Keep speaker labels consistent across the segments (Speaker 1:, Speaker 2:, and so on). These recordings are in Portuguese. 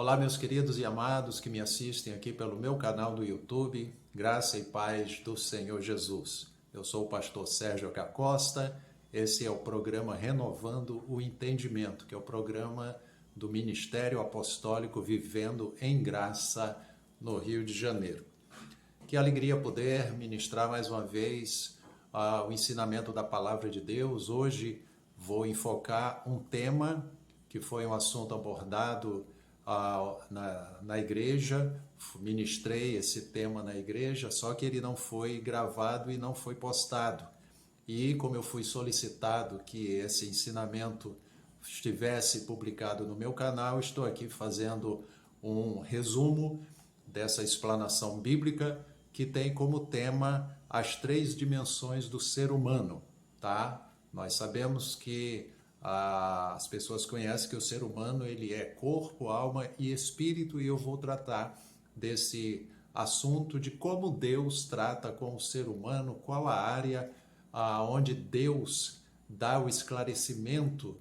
Speaker 1: Olá, meus queridos e amados que me assistem aqui pelo meu canal do YouTube, graça e paz do Senhor Jesus. Eu sou o pastor Sérgio Acosta, esse é o programa Renovando o Entendimento, que é o programa do Ministério Apostólico Vivendo em Graça no Rio de Janeiro. Que alegria poder ministrar mais uma vez o ensinamento da Palavra de Deus. Hoje vou enfocar um tema que foi um assunto abordado na igreja, ministrei esse tema na igreja, só que ele não foi gravado e não foi postado. E como eu fui solicitado que esse ensinamento estivesse publicado no meu canal, estou aqui fazendo um resumo dessa explanação bíblica que tem como tema as três dimensões do ser humano, tá? Nós sabemos que as pessoas conhecem que o ser humano ele é corpo, alma e espírito, e eu vou tratar desse assunto de como Deus trata com o ser humano, qual a área onde Deus dá o esclarecimento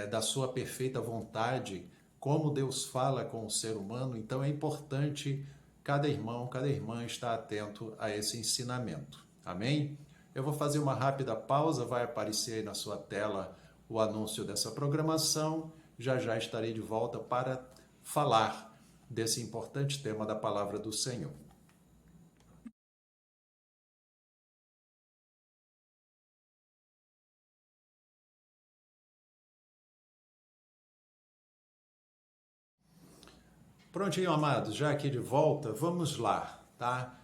Speaker 1: da sua perfeita vontade, como Deus fala com o ser humano. Então é importante cada irmão, cada irmã estar atento a esse ensinamento. Amém? Eu vou fazer uma rápida pausa, vai aparecer aí na sua tela o anúncio dessa programação. Já já estarei de volta para falar desse importante tema da Palavra do Senhor. Prontinho, amados, já aqui de volta, vamos lá, tá?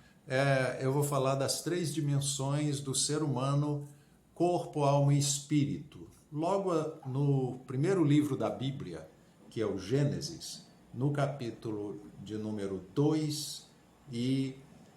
Speaker 1: Eu vou falar das três dimensões do ser humano: corpo, alma e espírito. Logo no primeiro livro da Bíblia, que é o Gênesis, no capítulo de número 2 e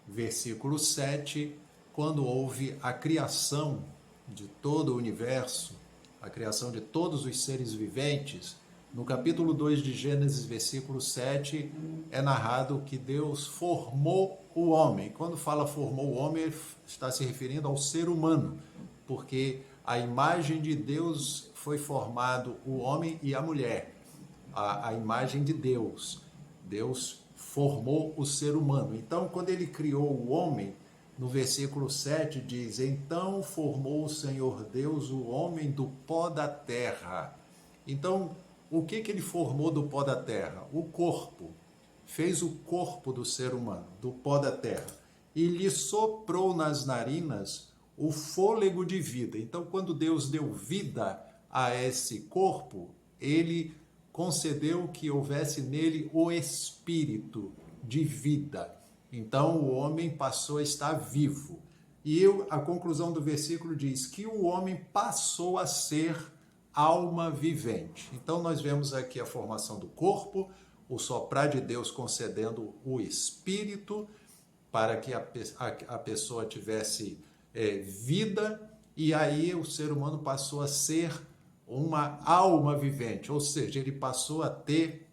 Speaker 1: versículo 7, quando houve a criação de todo o universo, a criação de todos os seres viventes, no capítulo 2 de Gênesis, versículo 7, é narrado que Deus formou o homem. Quando fala formou o homem, está se referindo ao ser humano, porque a imagem de Deus foi formado o homem e a mulher. A imagem de Deus. Deus formou o ser humano. Então, quando ele criou o homem, no versículo 7 diz: então formou o Senhor Deus o homem do pó da terra. Então, o que ele formou do pó da terra? O corpo. Fez o corpo do ser humano, do pó da terra. E lhe soprou nas narinas o fôlego de vida. Então, quando Deus deu vida a esse corpo, ele concedeu que houvesse nele o espírito de vida. Então, o homem passou a estar vivo. E a conclusão do versículo diz que o homem passou a ser alma vivente. Então nós vemos aqui a formação do corpo, o soprar de Deus concedendo o espírito para que a pessoa tivesse vida, e aí o ser humano passou a ser uma alma vivente, ou seja, ele passou a ter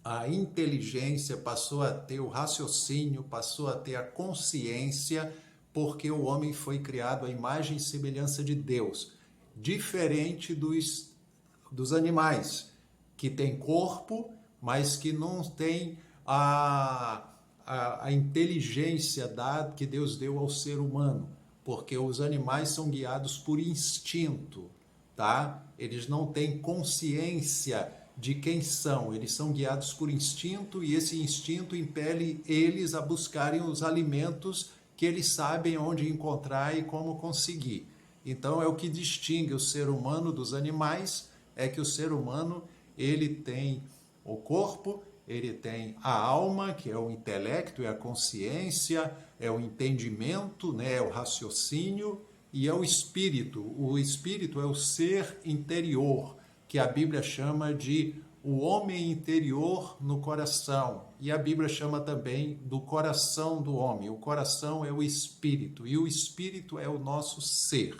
Speaker 1: a inteligência, passou a ter o raciocínio, passou a ter a consciência, porque o homem foi criado à imagem e semelhança de Deus, diferente dos animais, que têm corpo, mas que não têm a inteligência que Deus deu ao ser humano, porque os animais são guiados por instinto, tá? Eles não têm consciência de quem são, eles são guiados por instinto, e esse instinto impele eles a buscarem os alimentos que eles sabem onde encontrar e como conseguir. Então é o que distingue o ser humano dos animais, é que o ser humano ele tem o corpo, ele tem a alma, que é o intelecto, é a consciência, é o entendimento, né, é o raciocínio, e é o espírito. O espírito é o ser interior, que a Bíblia chama de o homem interior no coração. E a Bíblia chama também do coração do homem. O coração é o espírito, e o espírito é o nosso ser.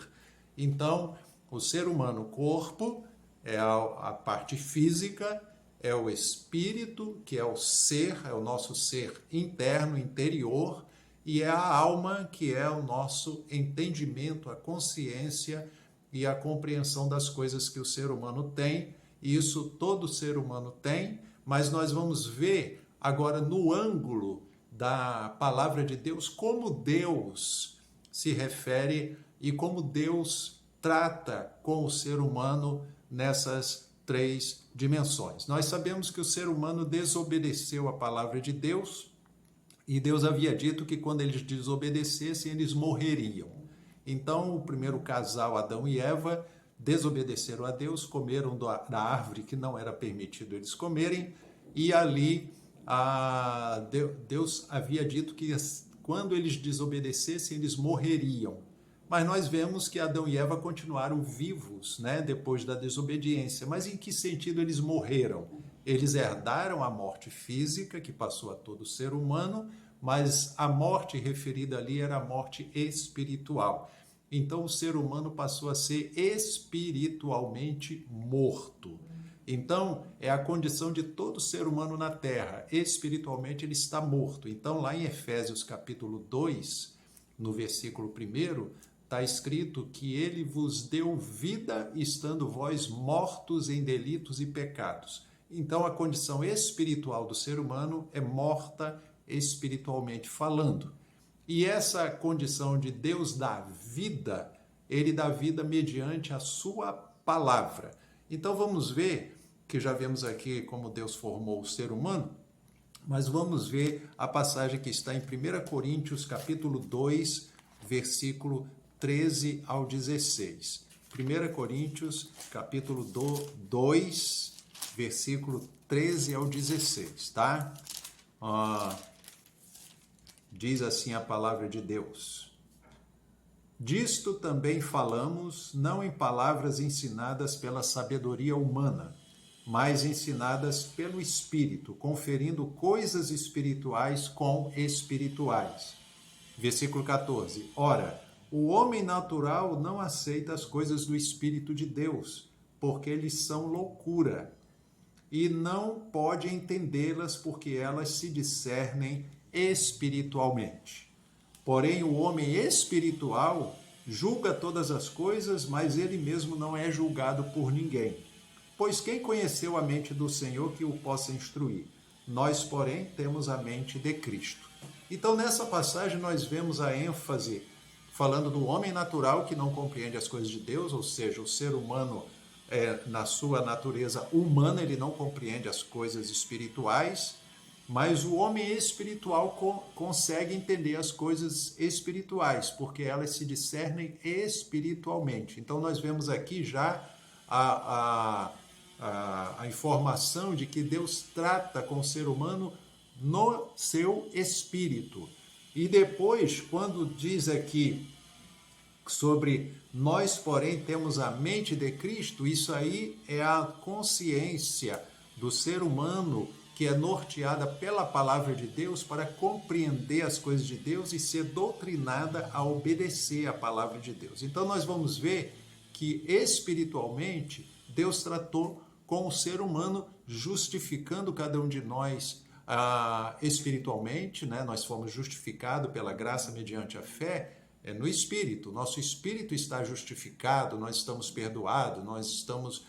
Speaker 1: Então, o ser humano, corpo, é a parte física, é o espírito, que é o ser, é o nosso ser interno, interior, e é a alma, que é o nosso entendimento, a consciência e a compreensão das coisas que o ser humano tem. E isso todo ser humano tem, mas nós vamos ver agora no ângulo da palavra de Deus como Deus se refere e como Deus trata com o ser humano nessas três dimensões. Nós sabemos que o ser humano desobedeceu a palavra de Deus e Deus havia dito que quando eles desobedecessem, eles morreriam. Então, o primeiro casal, Adão e Eva, desobedeceram a Deus, comeram da árvore que não era permitido eles comerem, e ali Deus havia dito que quando eles desobedecessem, eles morreriam. Mas nós vemos que Adão e Eva continuaram vivos, né, depois da desobediência. Mas em que sentido eles morreram? Eles herdaram a morte física, que passou a todo ser humano, mas a morte referida ali era a morte espiritual. Então o ser humano passou a ser espiritualmente morto. Então, é a condição de todo ser humano na Terra. Espiritualmente ele está morto. Então, lá em Efésios capítulo 2, no versículo 1, está escrito que ele vos deu vida, estando vós mortos em delitos e pecados. Então, a condição espiritual do ser humano é morta espiritualmente falando. E essa condição de Deus dar vida, ele dá vida mediante a sua palavra. Então, vamos ver, que já vemos aqui como Deus formou o ser humano, mas vamos ver a passagem que está em 1 Coríntios, capítulo 2, versículo 13 ao 16. 1 Coríntios, capítulo 2, versículo 13 ao 16, tá? Diz assim a palavra de Deus. Disto também falamos, não em palavras ensinadas pela sabedoria humana, mas ensinadas pelo Espírito, conferindo coisas espirituais com espirituais. Versículo 14. Ora, o homem natural não aceita as coisas do Espírito de Deus, porque eles são loucura, e não pode entendê-las porque elas se discernem espiritualmente. Porém, o homem espiritual julga todas as coisas, mas ele mesmo não é julgado por ninguém. Pois quem conheceu a mente do Senhor que o possa instruir? Nós, porém, temos a mente de Cristo. Então, nessa passagem, nós vemos a ênfase falando do homem natural que não compreende as coisas de Deus, ou seja, o ser humano, na sua natureza humana, ele não compreende as coisas espirituais, mas o homem espiritual consegue entender as coisas espirituais, porque elas se discernem espiritualmente. Então, nós vemos aqui já a informação de que Deus trata com o ser humano no seu espírito. E depois, quando diz aqui sobre nós, porém, temos a mente de Cristo, isso aí é a consciência do ser humano que é norteada pela palavra de Deus para compreender as coisas de Deus e ser doutrinada a obedecer a palavra de Deus. Então nós vamos ver que espiritualmente Deus tratou com o ser humano, justificando cada um de nós espiritualmente, né? Nós fomos justificados pela graça mediante a fé no Espírito. Nosso Espírito está justificado, nós estamos perdoados, nós estamos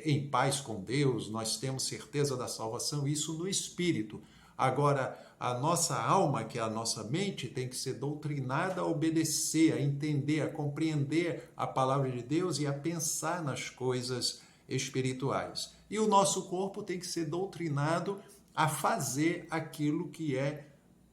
Speaker 1: em paz com Deus, nós temos certeza da salvação, isso no Espírito. Agora, a nossa alma, que é a nossa mente, tem que ser doutrinada a obedecer, a entender, a compreender a palavra de Deus e a pensar nas coisas espirituais. E o nosso corpo tem que ser doutrinado a fazer aquilo que é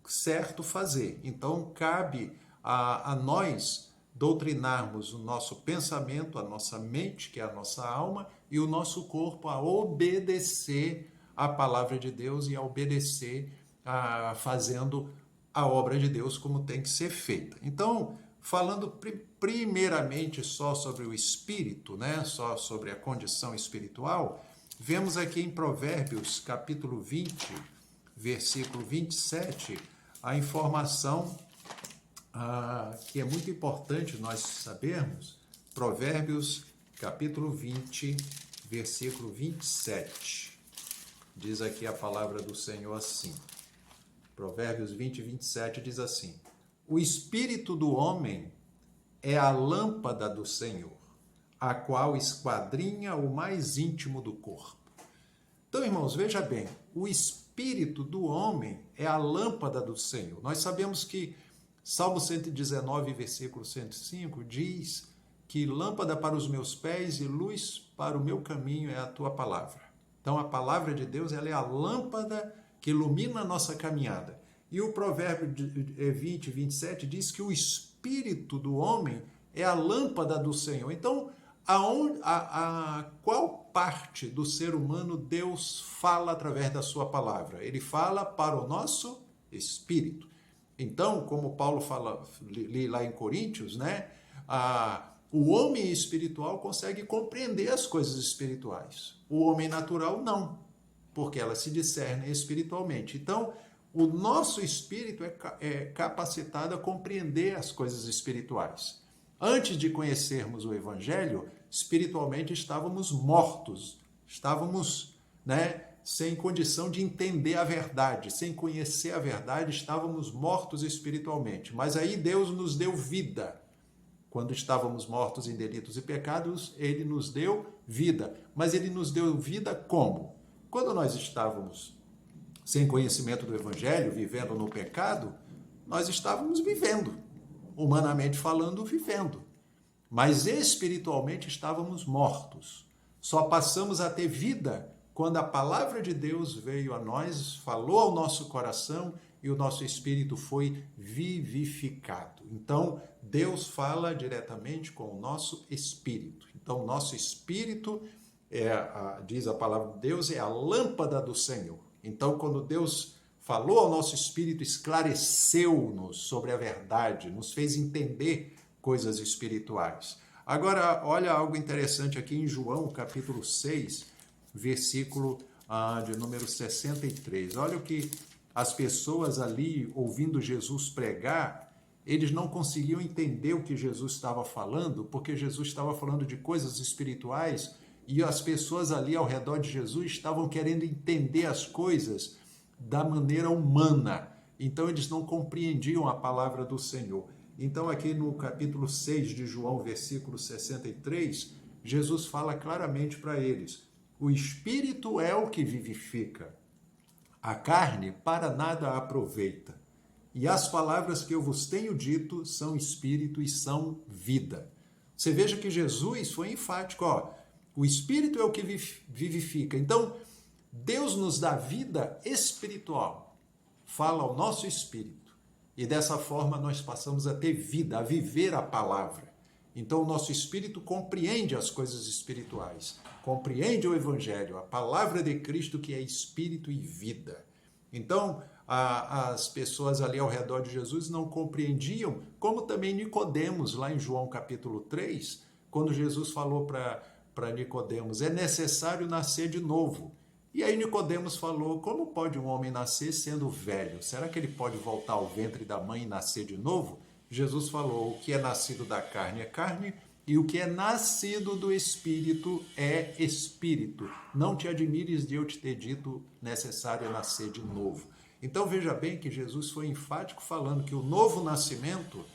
Speaker 1: certo fazer. Então, cabe a nós doutrinarmos o nosso pensamento, a nossa mente, que é a nossa alma, e o nosso corpo a obedecer a palavra de Deus e a obedecer fazendo a obra de Deus como tem que ser feita. Então, falando primeiramente só sobre o espírito, né? Só sobre a condição espiritual, vemos aqui em Provérbios, capítulo 20, versículo 27, a informação que é muito importante nós sabermos. Provérbios, capítulo 20, versículo 27. Diz aqui a palavra do Senhor assim. Provérbios 20, 27 diz assim: o espírito do homem é a lâmpada do Senhor, a qual esquadrinha o mais íntimo do corpo. Então, irmãos, veja bem, o espírito do homem é a lâmpada do Senhor. Nós sabemos que Salmo 119, versículo 105, diz que lâmpada para os meus pés e luz para o meu caminho é a tua palavra. Então, a palavra de Deus, ela é a lâmpada que ilumina a nossa caminhada. E o provérbio 20, 27 diz que o espírito do homem é a lâmpada do Senhor. Então, qual parte do ser humano Deus fala através da sua palavra? Ele fala para o nosso espírito. Então, como Paulo fala lá em Coríntios, né? O homem espiritual consegue compreender as coisas espirituais. O homem natural não, porque elas se discernem espiritualmente. Então, o nosso espírito é capacitado a compreender as coisas espirituais. Antes de conhecermos o Evangelho, espiritualmente estávamos mortos, estávamos, sem condição de entender a verdade, sem conhecer a verdade, estávamos mortos espiritualmente. Mas aí Deus nos deu vida. Quando estávamos mortos em delitos e pecados, Ele nos deu vida. Mas Ele nos deu vida como? Quando nós estávamos sem conhecimento do Evangelho, vivendo no pecado, nós estávamos vivendo, humanamente falando, vivendo. Mas espiritualmente estávamos mortos. Só passamos a ter vida quando a palavra de Deus veio a nós, falou ao nosso coração e o nosso espírito foi vivificado. Então, Deus fala diretamente com o nosso espírito. Então, o nosso espírito, diz a palavra de Deus, é a lâmpada do Senhor. Então, quando Deus falou ao nosso espírito, esclareceu-nos sobre a verdade, nos fez entender coisas espirituais. Agora, olha algo interessante aqui em João, capítulo 6, versículo de número 63. Olha o que as pessoas ali, ouvindo Jesus pregar, eles não conseguiam entender o que Jesus estava falando, porque Jesus estava falando de coisas espirituais e as pessoas ali ao redor de Jesus estavam querendo entender as coisas da maneira humana. Então, eles não compreendiam a palavra do Senhor. Então, aqui no capítulo 6 de João, versículo 63, Jesus fala claramente para eles: o Espírito é o que vivifica, a carne para nada aproveita. E as palavras que eu vos tenho dito são Espírito e são vida. Você veja que Jesus foi enfático, o Espírito é o que vivifica. Então, Deus nos dá vida espiritual, fala ao nosso espírito. E dessa forma nós passamos a ter vida, a viver a palavra. Então o nosso espírito compreende as coisas espirituais, compreende o Evangelho, a palavra de Cristo que é espírito e vida. Então as pessoas ali ao redor de Jesus não compreendiam, como também Nicodemos, lá em João capítulo 3, quando Jesus falou para Nicodemos, é necessário nascer de novo. E aí Nicodemos falou, como pode um homem nascer sendo velho? Será que ele pode voltar ao ventre da mãe e nascer de novo? Jesus falou, o que é nascido da carne é carne, e o que é nascido do Espírito é Espírito. Não te admires de eu te ter dito, necessário é nascer de novo. Então veja bem que Jesus foi enfático falando que o novo nascimento,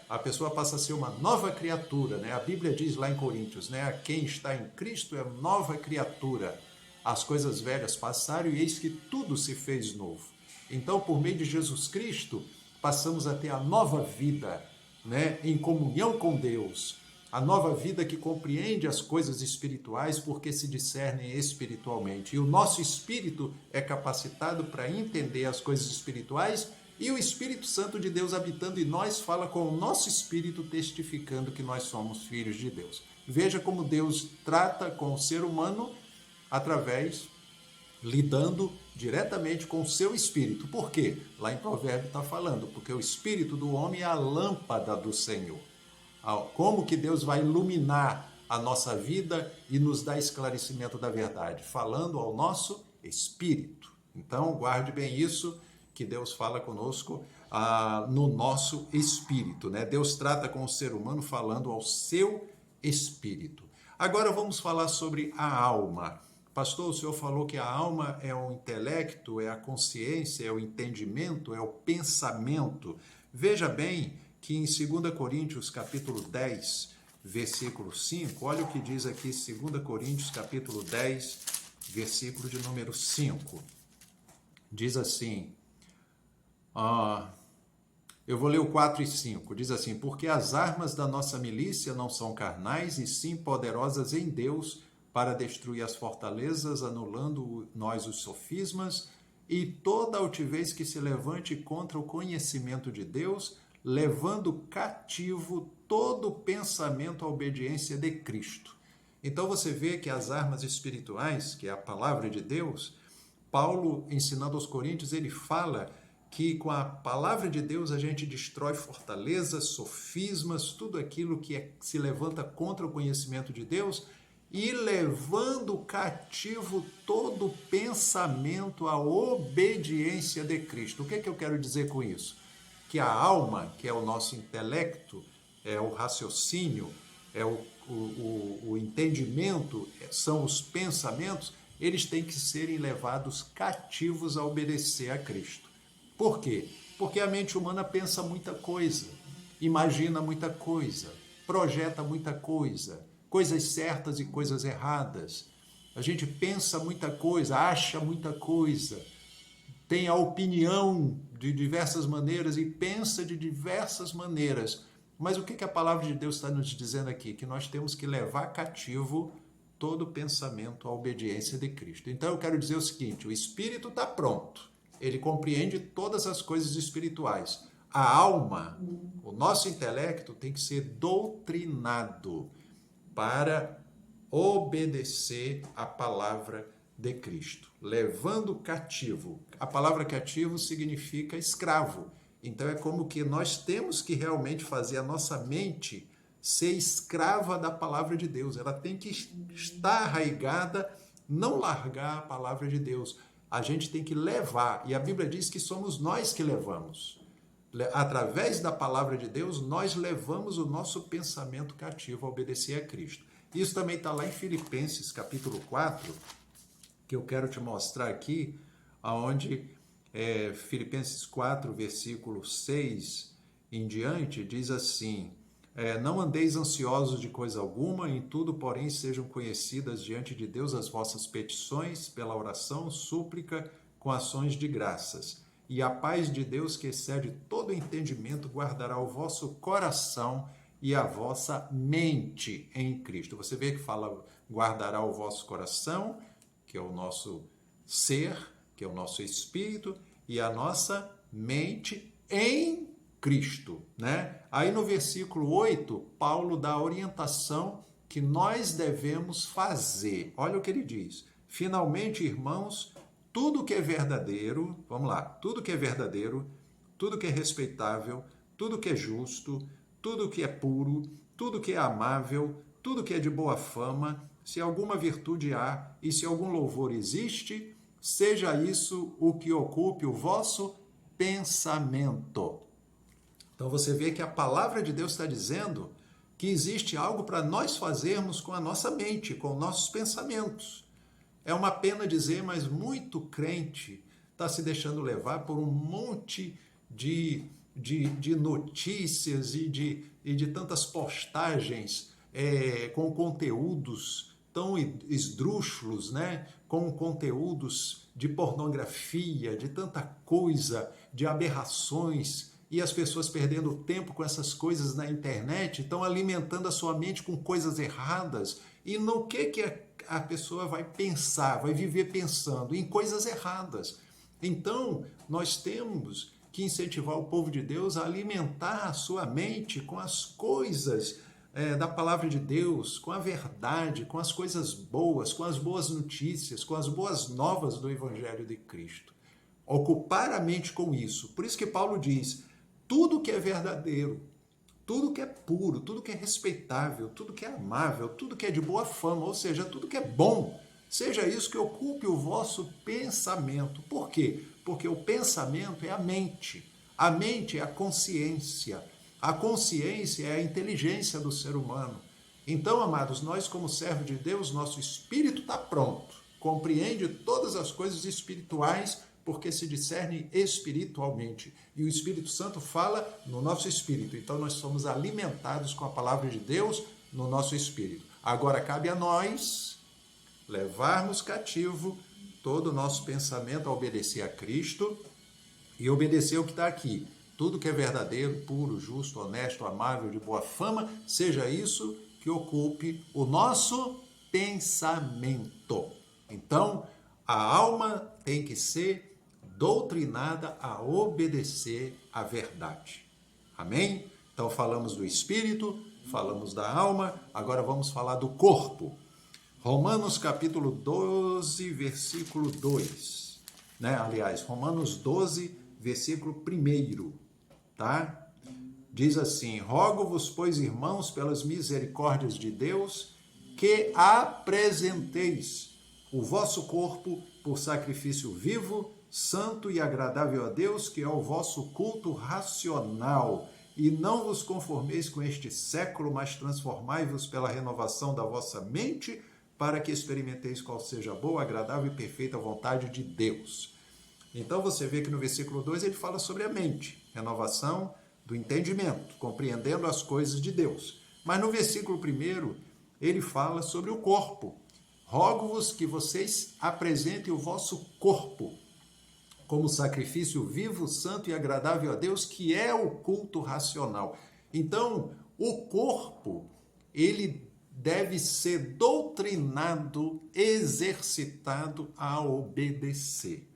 Speaker 1: a pessoa passa a ser uma nova criatura. A Bíblia diz lá em Coríntios, quem está em Cristo é nova criatura. As coisas velhas passaram e eis que tudo se fez novo. Então, por meio de Jesus Cristo, passamos a ter a nova vida, em comunhão com Deus. A nova vida que compreende as coisas espirituais porque se discernem espiritualmente. E o nosso espírito é capacitado para entender as coisas espirituais e o Espírito Santo de Deus habitando em nós fala com o nosso espírito testificando que nós somos filhos de Deus. Veja como Deus trata com o ser humano lidando diretamente com o seu espírito. Por quê? Lá em Provérbio está falando, porque o espírito do homem é a lâmpada do Senhor. Como que Deus vai iluminar a nossa vida e nos dar esclarecimento da verdade? Falando ao nosso espírito. Então, guarde bem isso, que Deus fala conosco no nosso espírito. Deus trata com o ser humano falando ao seu espírito. Agora vamos falar sobre a alma. Pastor, o senhor falou que a alma é o intelecto, é a consciência, é o entendimento, é o pensamento. Veja bem que em 2 Coríntios, capítulo 10, versículo 5, olha o que diz aqui 2 Coríntios, capítulo 10, versículo de número 5. Diz assim, eu vou ler o 4 e 5, diz assim, porque as armas da nossa milícia não são carnais, e sim poderosas em Deus para destruir as fortalezas, anulando nós os sofismas e toda altivez que se levante contra o conhecimento de Deus, levando cativo todo pensamento à obediência de Cristo. Então você vê que as armas espirituais, que é a palavra de Deus, Paulo, ensinando aos Coríntios, ele fala que com a palavra de Deus a gente destrói fortalezas, sofismas, tudo aquilo que se levanta contra o conhecimento de Deus e levando cativo todo pensamento à obediência de Cristo. O que é que eu quero dizer com isso? Que a alma, que é o nosso intelecto, é o raciocínio, é o entendimento, são os pensamentos, eles têm que serem levados cativos a obedecer a Cristo. Por quê? Porque a mente humana pensa muita coisa, imagina muita coisa, projeta muita coisa, coisas certas e coisas erradas. A gente pensa muita coisa, acha muita coisa, tem a opinião de diversas maneiras e pensa de diversas maneiras. Mas o que a palavra de Deus está nos dizendo aqui? Que nós temos que levar cativo todo pensamento à obediência de Cristo. Então eu quero dizer o seguinte, o espírito está pronto, ele compreende todas as coisas espirituais. A alma, o nosso intelecto tem que ser doutrinado para obedecer a palavra de Cristo, levando cativo. A palavra cativo significa escravo. Então é como que nós temos que realmente fazer a nossa mente ser escrava da palavra de Deus. Ela tem que estar arraigada, não largar a palavra de Deus. A gente tem que levar, e a Bíblia diz que somos nós que levamos. Através da palavra de Deus, nós levamos o nosso pensamento cativo a obedecer a Cristo. Isso também está lá em Filipenses, capítulo 4, que eu quero te mostrar aqui, onde Filipenses 4, versículo 6 em diante, diz assim, não andeis ansiosos de coisa alguma, em tudo, porém, sejam conhecidas diante de Deus as vossas petições, pela oração, súplica, com ações de graças. E a paz de Deus, que excede todo entendimento, guardará o vosso coração e a vossa mente em Cristo. Você vê que fala guardará o vosso coração, que é o nosso ser, que é o nosso espírito, e a nossa mente em Cristo, né? Aí no versículo 8, Paulo dá a orientação que nós devemos fazer. Olha o que ele diz. Finalmente, irmãos, tudo que é verdadeiro, vamos lá, tudo que é verdadeiro, tudo que é respeitável, tudo que é justo, tudo que é puro, tudo que é amável, tudo que é de boa fama, se alguma virtude há e se algum louvor existe, seja isso o que ocupe o vosso pensamento. Então você vê que a palavra de Deus está dizendo que existe algo para nós fazermos com a nossa mente, com nossos pensamentos. É uma pena dizer, mas muito crente está se deixando levar por um monte de notícias e de tantas postagens com conteúdos tão esdrúxulos, né? Com conteúdos de pornografia, de tanta coisa, de aberrações, e as pessoas perdendo tempo com essas coisas na internet, estão alimentando a sua mente com coisas erradas. E no que a pessoa vai pensar, vai viver pensando? Em coisas erradas. Então, nós temos que incentivar o povo de Deus a alimentar a sua mente com as coisas da palavra de Deus, com a verdade, com as coisas boas, com as boas notícias, com as boas novas do Evangelho de Cristo. Ocupar a mente com isso. Por isso que Paulo diz, tudo que é verdadeiro, tudo que é puro, tudo que é respeitável, tudo que é amável, tudo que é de boa fama, ou seja, tudo que é bom, seja isso que ocupe o vosso pensamento. Por quê? Porque o pensamento é a mente. A mente é a consciência. A consciência é a inteligência do ser humano. Então, amados, nós como servos de Deus, nosso espírito está pronto. Compreende todas as coisas espirituais, porque se discerne espiritualmente. E o Espírito Santo fala no nosso espírito. Então, nós somos alimentados com a palavra de Deus no nosso espírito. Agora, cabe a nós levarmos cativo todo o nosso pensamento a obedecer a Cristo e obedecer o que está aqui. Tudo que é verdadeiro, puro, justo, honesto, amável, de boa fama, seja isso que ocupe o nosso pensamento. Então, a alma tem que ser doutrinada a obedecer à verdade. Amém? Então, falamos do espírito, falamos da alma, agora vamos falar do corpo. Romanos capítulo 12, versículo 2. Aliás, Romanos 12, versículo 1. Tá? Diz assim: rogo-vos, pois, irmãos, pelas misericórdias de Deus, que apresenteis o vosso corpo por sacrifício vivo, santo e agradável a Deus, que é o vosso culto racional. E não vos conformeis com este século, mas transformai-vos pela renovação da vossa mente, para que experimenteis qual seja a boa, agradável e perfeita vontade de Deus. Então você vê que no versículo 2 ele fala sobre a mente, renovação do entendimento, compreendendo as coisas de Deus. Mas no versículo 1 ele fala sobre o corpo. Rogo-vos que vocês apresentem o vosso corpo como sacrifício vivo, santo e agradável a Deus, que é o culto racional. Então, o corpo, ele deve ser doutrinado, exercitado a obedecer.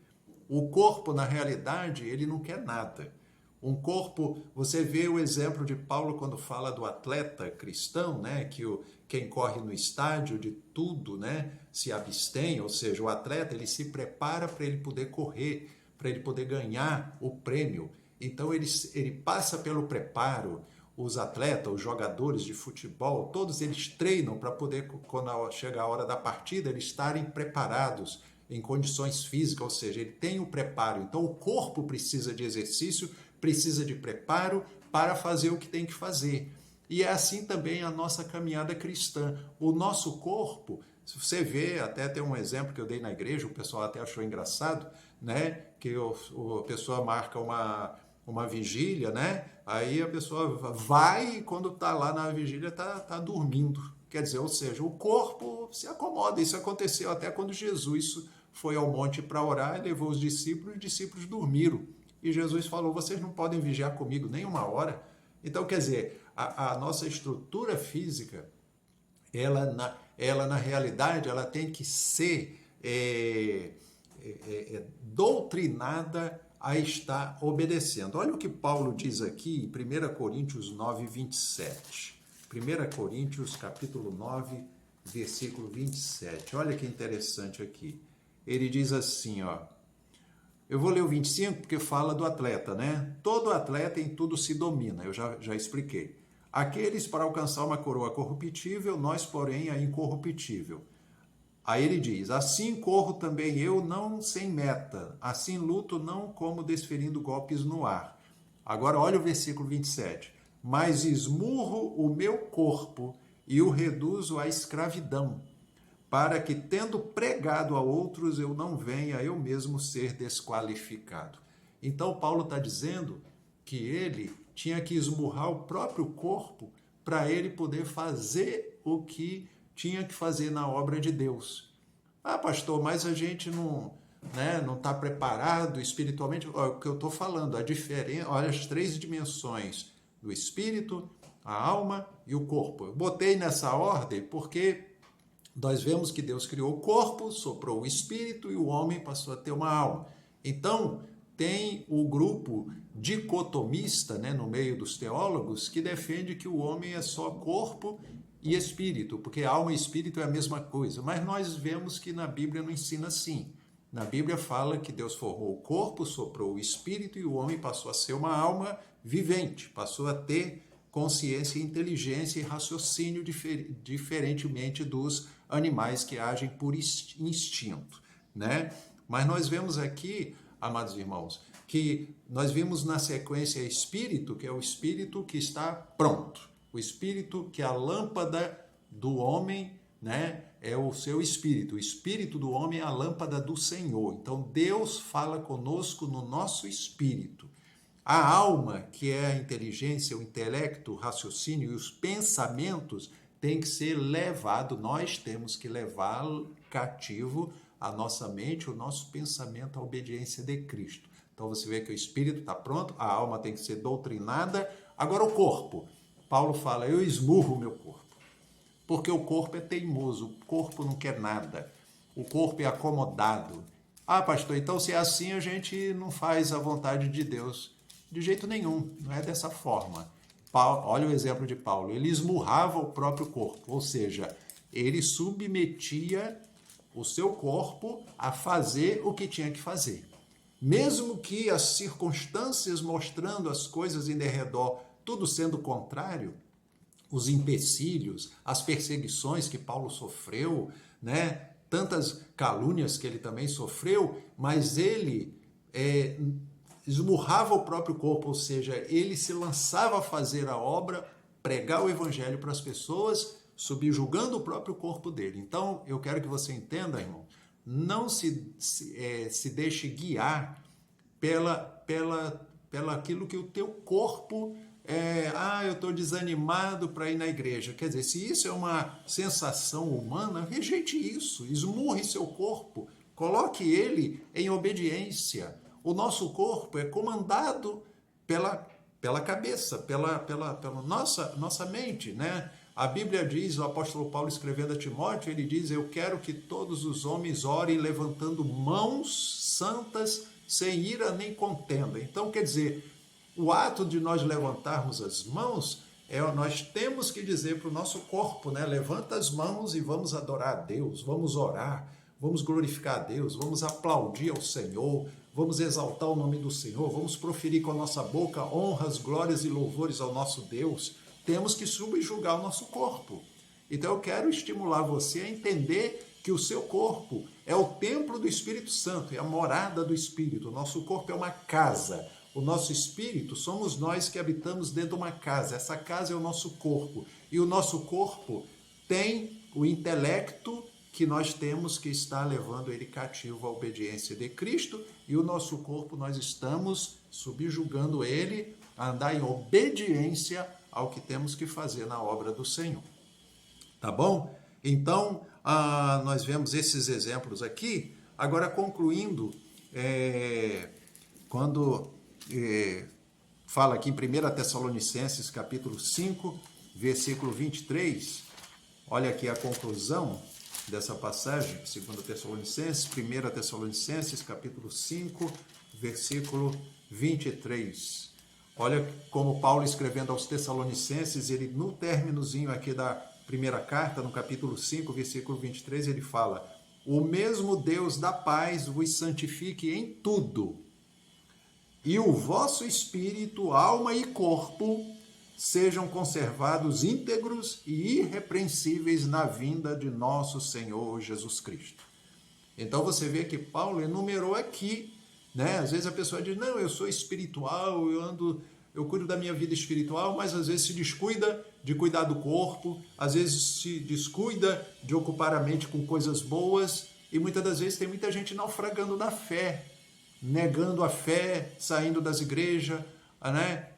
Speaker 1: O corpo, na realidade, ele não quer nada. Um corpo, você vê o exemplo de Paulo quando fala do atleta cristão, que quem corre no estádio de tudo, se abstém, ou seja, o atleta ele se prepara para ele poder correr, para ele poder ganhar o prêmio. Então ele passa pelo preparo. Os atletas, os jogadores de futebol, todos eles treinam para poder, quando chega a hora da partida, eles estarem preparados em condições físicas, ou seja, ele tem o preparo. Então o corpo precisa de exercício, precisa de preparo para fazer o que tem que fazer. E é assim também a nossa caminhada cristã. O nosso corpo, se você vê, até tem um exemplo que eu dei na igreja, o pessoal até achou engraçado, que a pessoa marca uma vigília, aí a pessoa vai e quando está lá na vigília está dormindo. Quer dizer, ou seja, o corpo se acomoda. Isso aconteceu até quando Jesus foi ao monte para orar e levou os discípulos dormiram. E Jesus falou, vocês não podem vigiar comigo nem uma hora. Então, quer dizer, a nossa estrutura física, ela na realidade, ela tem que ser doutrinada a estar obedecendo. Olha o que Paulo diz aqui em 1 Coríntios 9, 27. 1 Coríntios, capítulo 9, versículo 27. Olha que interessante aqui. Ele diz assim, eu vou ler o 25 porque fala do atleta, Todo atleta em tudo se domina, eu já expliquei. Aqueles para alcançar uma coroa corruptível, nós, porém, a incorruptível. Aí ele diz, assim corro também eu, não sem meta, assim luto, não como desferindo golpes no ar. Agora olha o versículo 27. Mas esmurro o meu corpo e o reduzo à escravidão, para que, tendo pregado a outros, eu não venha eu mesmo ser desqualificado. Então Paulo está dizendo que ele tinha que esmurrar o próprio corpo para ele poder fazer o que tinha que fazer na obra de Deus. Ah, pastor, mas a gente não está preparado espiritualmente. Olha o que eu estou falando, a diferença, olha as três dimensões do espírito, a alma e o corpo. Eu botei nessa ordem porque nós vemos que Deus criou o corpo, soprou o espírito e o homem passou a ter uma alma. Então, tem o grupo dicotomista, no meio dos teólogos, que defende que o homem é só corpo e espírito, porque alma e espírito é a mesma coisa. Mas nós vemos que na Bíblia não ensina assim. Na Bíblia fala que Deus formou o corpo, soprou o espírito e o homem passou a ser uma alma vivente, passou a ter consciência, inteligência e raciocínio diferentemente dos animais que agem por instinto, Mas nós vemos aqui, amados irmãos, que nós vimos na sequência espírito, que é o espírito que está pronto. O espírito que é a lâmpada do homem, é o seu espírito. O espírito do homem é a lâmpada do Senhor. Então Deus fala conosco no nosso espírito. A alma, que é a inteligência, o intelecto, o raciocínio e os pensamentos, tem que ser levado, nós temos que cativo a nossa mente, o nosso pensamento à obediência de Cristo. Então você vê que o espírito está pronto, a alma tem que ser doutrinada. Agora o corpo. Paulo fala, eu esmurro o meu corpo. Porque o corpo é teimoso, o corpo não quer nada. O corpo é acomodado. Ah, pastor, então se é assim a gente não faz a vontade de Deus. De jeito nenhum, não é dessa forma. Olha o exemplo de Paulo, ele esmurrava o próprio corpo, ou seja, ele submetia o seu corpo a fazer o que tinha que fazer. Mesmo que as circunstâncias mostrando as coisas em derredor, tudo sendo contrário, os empecilhos, as perseguições que Paulo sofreu, né? Tantas calúnias que ele também sofreu, mas ele esmurrava o próprio corpo, ou seja, ele se lançava a fazer a obra, pregar o evangelho para as pessoas, subjugando o próprio corpo dele. Então, eu quero que você entenda, irmão, não se deixe guiar pela aquilo que o teu corpo eu estou desanimado para ir na igreja. Quer dizer, se isso é uma sensação humana, rejeite isso, esmurre seu corpo, coloque ele em obediência. O nosso corpo é comandado pela cabeça, pela nossa mente, né? A Bíblia diz, o apóstolo Paulo escrevendo a Timóteo, ele diz, eu quero que todos os homens orem levantando mãos santas, sem ira nem contenda. Então, quer dizer, o ato de nós levantarmos as mãos, nós temos que dizer para o nosso corpo, né? Levanta as mãos e vamos adorar a Deus, vamos orar, vamos glorificar a Deus, vamos aplaudir ao Senhor, vamos exaltar o nome do Senhor, vamos proferir com a nossa boca honras, glórias e louvores ao nosso Deus. Temos que subjugar o nosso corpo. Então eu quero estimular você a entender que o seu corpo é o templo do Espírito Santo, é a morada do Espírito. O nosso corpo é uma casa. O nosso espírito somos nós que habitamos dentro de uma casa. Essa casa é o nosso corpo. E o nosso corpo tem o intelecto que nós temos que estar levando ele cativo à obediência de Cristo. E o nosso corpo nós estamos subjugando ele a andar em obediência ao que temos que fazer na obra do Senhor. Tá bom? Então, nós vemos esses exemplos aqui. Agora, concluindo, quando fala aqui em 1 Tessalonicenses, capítulo 5, versículo 23, olha aqui a conclusão dessa passagem, 2 Tessalonicenses, 1 Tessalonicenses, capítulo 5, versículo 23. Olha como Paulo escrevendo aos Tessalonicenses, ele no términozinho aqui da primeira carta, no capítulo 5, versículo 23, ele fala, o mesmo Deus da paz vos santifique em tudo, e o vosso espírito, alma e corpo sejam conservados íntegros e irrepreensíveis na vinda de nosso Senhor Jesus Cristo. Então você vê que Paulo enumerou aqui, né? Às vezes a pessoa diz, não, eu sou espiritual, eu cuido da minha vida espiritual, mas às vezes se descuida de cuidar do corpo, às vezes se descuida de ocupar a mente com coisas boas, e muitas das vezes tem muita gente naufragando na fé, negando a fé, saindo das igrejas, né?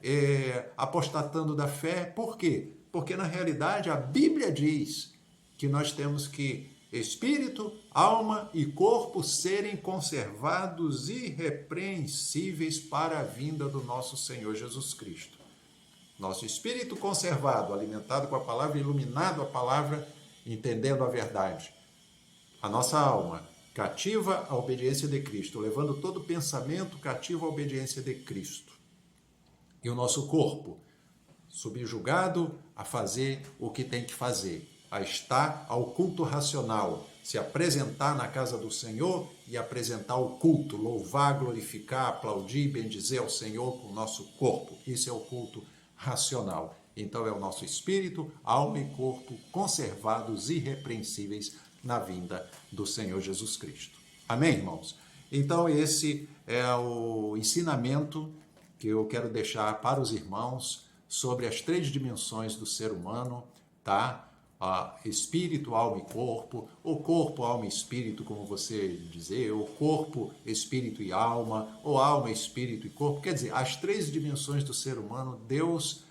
Speaker 1: Apostatando da fé. Por quê? Porque na realidade a Bíblia diz que nós temos que espírito, alma e corpo serem conservados irrepreensíveis para a vinda do nosso Senhor Jesus Cristo. Nosso espírito conservado, alimentado com a palavra, iluminado a palavra, entendendo a verdade. A nossa alma cativa à obediência de Cristo, levando todo pensamento cativo à obediência de Cristo. E o nosso corpo, subjugado a fazer o que tem que fazer, a estar ao culto racional, se apresentar na casa do Senhor e apresentar o culto, louvar, glorificar, aplaudir, bendizer ao Senhor com o nosso corpo. Isso é o culto racional. Então é o nosso espírito, alma e corpo conservados irrepreensíveis na vinda do Senhor Jesus Cristo. Amém, irmãos? Então esse é o ensinamento que eu quero deixar para os irmãos sobre as 3 dimensões do ser humano, tá? Espírito, alma e corpo, ou corpo, alma e espírito, como você dizer, ou corpo, espírito e alma, ou alma, espírito e corpo. Quer dizer, as 3 dimensões do ser humano, Deus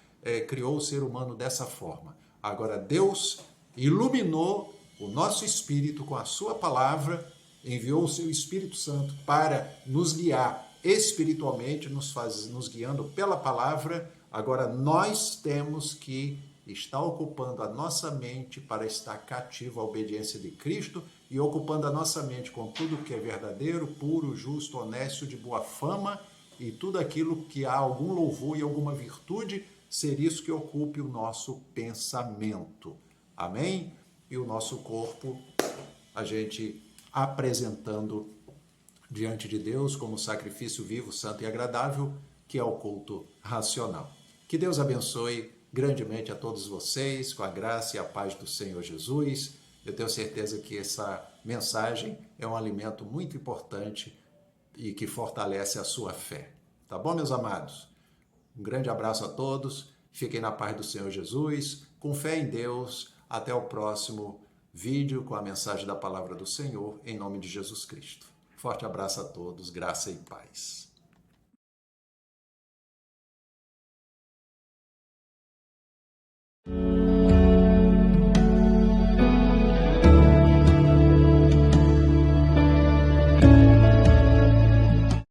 Speaker 1: criou o ser humano dessa forma. Agora, Deus iluminou O nosso espírito, com a sua palavra, enviou o seu Espírito Santo para nos guiar espiritualmente, nos guiando pela palavra. Agora nós temos que estar ocupando a nossa mente para estar cativo à obediência de Cristo e ocupando a nossa mente com tudo que é verdadeiro, puro, justo, honesto, de boa fama e tudo aquilo que há algum louvor e alguma virtude, ser isso que ocupe o nosso pensamento. Amém? E o nosso corpo, a gente apresentando diante de Deus como sacrifício vivo, santo e agradável, que é o culto racional. Que Deus abençoe grandemente a todos vocês, com a graça e a paz do Senhor Jesus. Eu tenho certeza que essa mensagem é um alimento muito importante e que fortalece a sua fé. Tá bom, meus amados? Um grande abraço a todos, fiquem na paz do Senhor Jesus, com fé em Deus. Até o próximo vídeo com a mensagem da palavra do Senhor, em nome de Jesus Cristo. Forte abraço a todos, graça e paz.